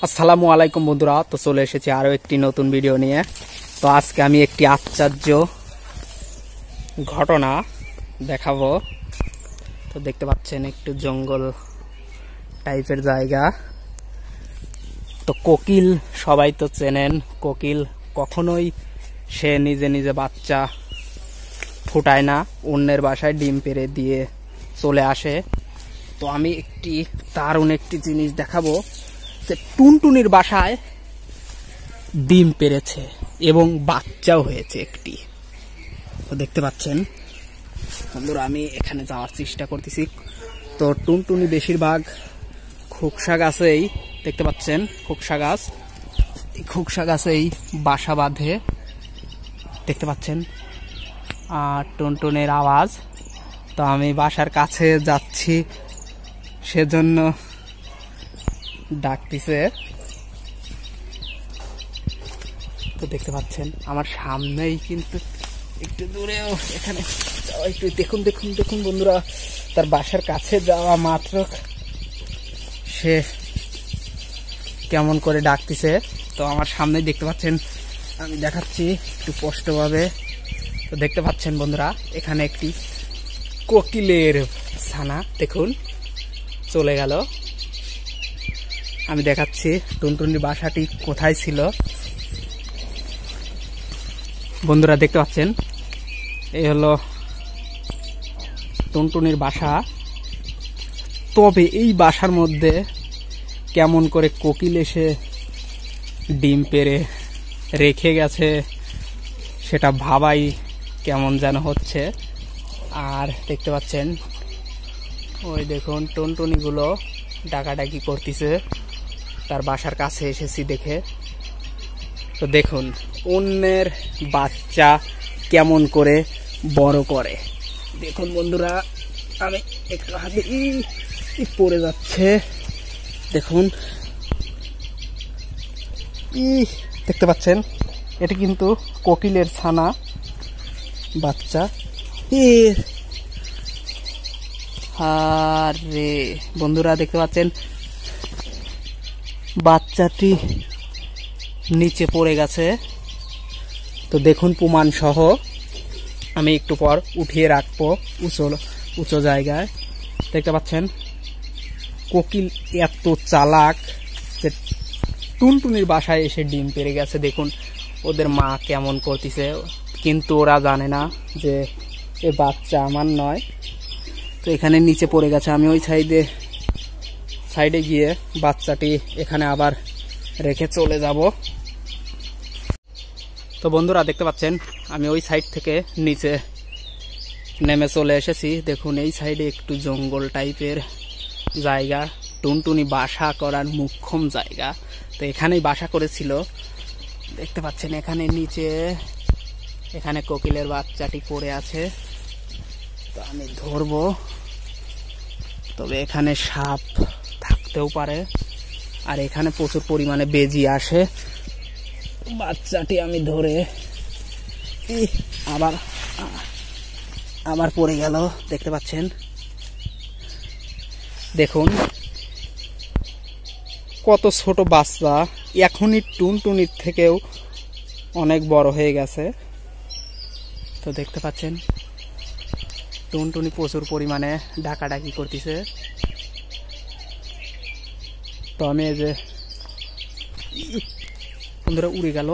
আসসালামু আলাইকুম বন্ধুরা, তো চলে এসেছি আরো একটি নতুন ভিডিও নিয়ে। তো আজকে আমি একটি আশ্চর্য ঘটনা দেখাবো। তো দেখতে পাচ্ছেন একটু জঙ্গল টাইপের জায়গা। তো কোকিল সবাই তো চেনেন, কোকিল কখনোই সে নিজে নিজে বাচ্চা ফুটায় না, অন্যের বাসায় ডিম পেড়ে দিয়ে চলে আসে। তো আমি একটি দারুণ একটি জিনিস দেখাবো, টুনটুনির বাসায় ডিম পেড়েছে এবং বাচ্চাও হয়েছে একটি। তো দেখতে পাচ্ছেন বন্ধুরা, আমি এখানে যাওয়ার চেষ্টা করতেছি। তো টুনটুনি বেশিরভাগ খোকসা গাছেই, দেখতে পাচ্ছেন খোকসা গাছ, এই খোকসা গাছেই বাসা বাঁধে। দেখতে পাচ্ছেন আর টুনটুনির আওয়াজ। তো আমি বাসার কাছে যাচ্ছি, সেজন্য ডাকতেছে। তো দেখতে পাচ্ছেন আমার সামনেই, কিন্তু একটু দূরেও এখানে একটু দেখুন দেখুন দেখুন বন্ধুরা, তার বাসার কাছে যাওয়া মাত্র সে কেমন করে ডাকতেছে। তো আমার সামনেই দেখতে পাচ্ছেন, আমি দেখাচ্ছি একটু স্পষ্টভাবে। তো দেখতে পাচ্ছেন বন্ধুরা, এখানে একটি কোকিলের ছানা দেখুন চলে গেল। আমি দেখাচ্ছি টুনটুনির বাসাটি কোথায় ছিল। বন্ধুরা দেখতে পাচ্ছেন, এই হলো টুনটুনির বাসা। তবে এই বাসার মধ্যে কেমন করে কোকিল এসে ডিম পেড়ে রেখে গেছে সেটা ভাবাই কেমন যেন হচ্ছে। আর দেখতে পাচ্ছেন ওই দেখুন টুনটুনিগুলো ডাকাডাকি করতেছে, তার বাসার কাছে এসেছি দেখে। তো দেখুন অন্যের বাচ্চা কেমন করে বড় করে। দেখুন বন্ধুরা, আমি একটু হাতে পড়ে যাচ্ছে, দেখুন দেখতে পাচ্ছেন, এটা কিন্তু কোকিলের ছানা বাচ্চা। আরে বন্ধুরা দেখতে পাচ্ছেন বাচ্চাটি নিচে পড়ে গেছে। তো দেখুন প্রমাণ সহ আমি একটু পর উঠিয়ে রাখবো উঁচু জায়গায়। দেখতে পাচ্ছেন কোকিল এত চালাক যে টুনটুনির বাসায় এসে ডিম পেড়ে গেছে। দেখুন ওদের মা কেমন করতেছে, কিন্তু ওরা জানে না যে এ বাচ্চা আমার নয়। তো এখানে নিচে পড়ে গেছে, আমি ওই সাইডে গিয়ে বাচ্চাটি এখানে আবার রেখে চলে যাব। তো বন্ধুরা দেখতে পাচ্ছেন আমি ওই সাইড থেকে নিচে নেমে চলে এসেছি। দেখুন এই সাইডে একটু জঙ্গল টাইপের জায়গা, টুনটুনি বাসা করার মুখ্যম জায়গা। তো এখানেই বাসা করেছিল। দেখতে পাচ্ছেন এখানে নিচে, এখানে কোকিলের বাচ্চাটি পড়ে আছে। তো আমি ধরবো, তবে এখানে সাপ থাকতেও পারে, আর এখানে প্রচুর পরিমাণে বেজি আসে। বাচ্চাটি আমি ধরে আবার পড়ে গেল। দেখতে পাচ্ছেন, দেখুন কত ছোট বাচ্চা, এখনই টুনটুনির থেকেও অনেক বড় হয়ে গেছে। তো দেখতে পাচ্ছেন টুনটুনি প্রচুর পরিমাণে ডাকাডাকি করতেছে। তো আমি এই যে বন্ধুরা উড়ে গেল,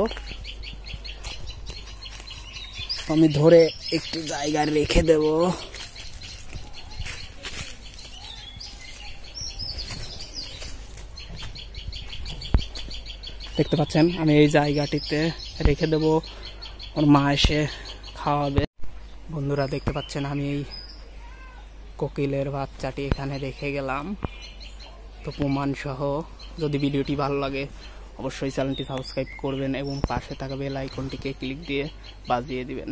আমি ধরে একটু জায়গায় রেখে দেব। দেখতে পাচ্ছেন আমি এই জায়গাটিতে রেখে দেব, ওর মা এসে খাওয়াবে। বন্ধুরা দেখতে পাচ্ছেন আমি এই কোকিলের বাচ্চাটি এখানে রেখে গেলাম। তো প্রমাণ সহ। যদি ভিডিওটি ভালো লাগে অবশ্যই চ্যানেলটি সাবস্ক্রাইব করবেন এবং পাশে থাকা বেল আইকনটিকে ক্লিক দিয়ে বাজিয়ে দিবেন।